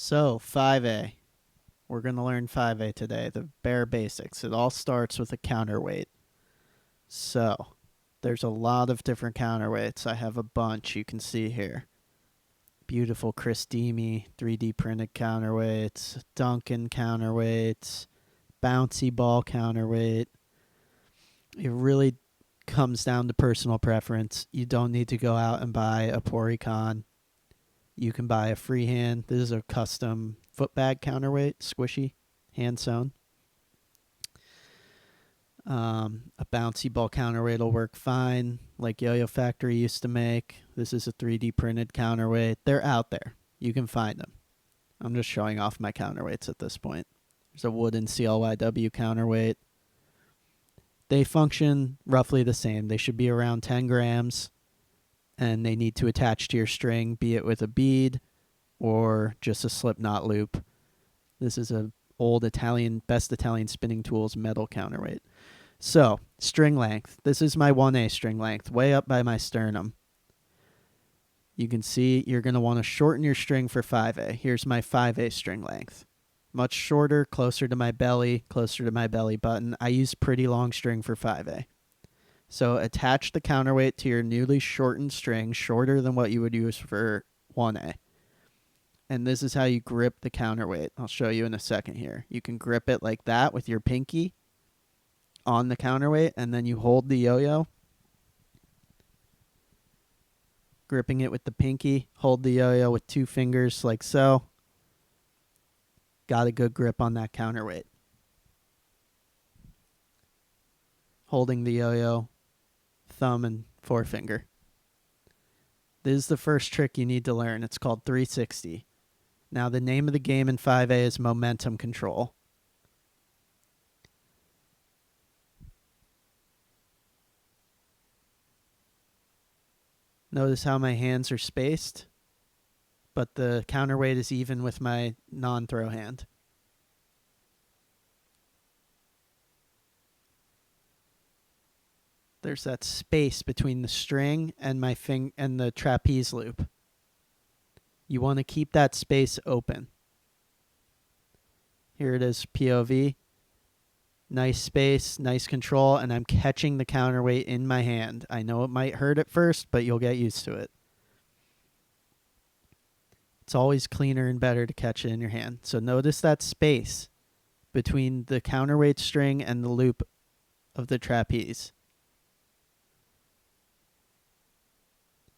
So, 5A. We're going to learn 5A today, the bare basics. It all starts with a counterweight. So, there's a lot of different counterweights. I have a bunch you can see here. Beautiful Christimi 3D printed counterweights, Duncan counterweights, bouncy ball counterweight. It really comes down to personal preference. You don't need to go out and buy a Poricon. You can buy a Freehand. This is a custom foot bag counterweight, squishy, hand sewn. A bouncy ball counterweight will work fine, like Yoyo Factory used to make. This is a 3D printed counterweight. They're out there. You can find them. I'm just showing off my counterweights at this point. There's a wooden CLYW counterweight. They function roughly the same. They should be around 10 grams, and they need to attach to your string, be it with a bead or just a slip knot loop. This is a old best Italian spinning tools metal counterweight. So, string length. This is my 1A string length, way up by my sternum. You can see you're going to want to shorten your string for 5A. Here's my 5A string length. Much shorter, closer to my belly button. I use pretty long string for 5A. So attach the counterweight to your newly shortened string, shorter than what you would use for 1A. And this is how you grip the counterweight. I'll show you in a second here. You can grip it like that with your pinky on the counterweight, and then you hold the yo-yo, gripping it with the pinky, hold the yo-yo with 2 fingers like so. Got a good grip on that counterweight. Holding the yo-yo, thumb and forefinger. This is the first trick you need to learn. It's called 360. Now, the name of the game in 5A is momentum control. Notice how my hands are spaced, but the counterweight is even with my non-throw hand. There's that space between the string and my and the trapeze loop. You want to keep that space open. Here it is, POV. Nice space, nice control, and I'm catching the counterweight in my hand. I know it might hurt at first, but you'll get used to it. It's always cleaner and better to catch it in your hand. So notice that space between the counterweight string and the loop of the trapeze.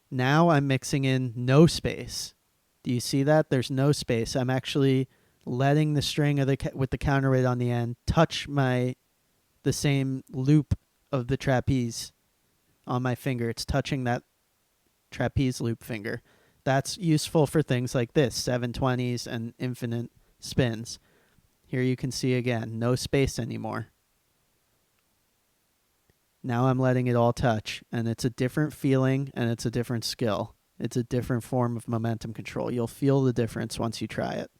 Now I'm mixing in no space. Do you see that? There's no space. I'm actually letting the string of with the counterweight on the end touch the same loop of the trapeze on my finger. It's touching that trapeze loop finger. That's useful for things like this, 720s and infinite spins. Here you can see again, no space anymore. Now I'm letting it all touch, and it's a different feeling and it's a different skill. It's a different form of momentum control. You'll feel the difference once you try it.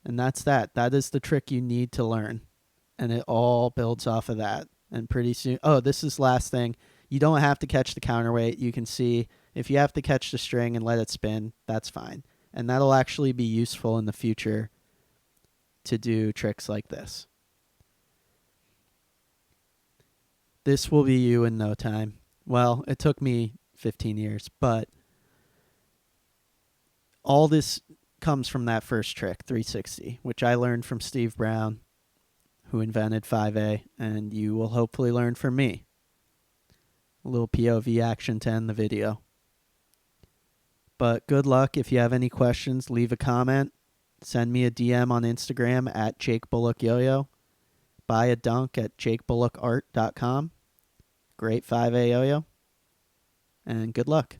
And that's that. That is the trick you need to learn. And it all builds off of that. And pretty soon, this is last thing. You don't have to catch the counterweight. You can see if you have to catch the string and let it spin, that's fine. And that'll actually be useful in the future to do tricks like this. This will be you in no time. Well, it took me 15 years, but all this comes from that first trick, 360, which I learned from Steve Brown, who invented 5A, and you will hopefully learn from me. A little POV action to end the video. But good luck. If you have any questions, leave a comment. Send me a DM on Instagram at Jake Bullock Yoyo. Buy a dunk at jakebullockart.com. Great 5A yo-yo. And good luck.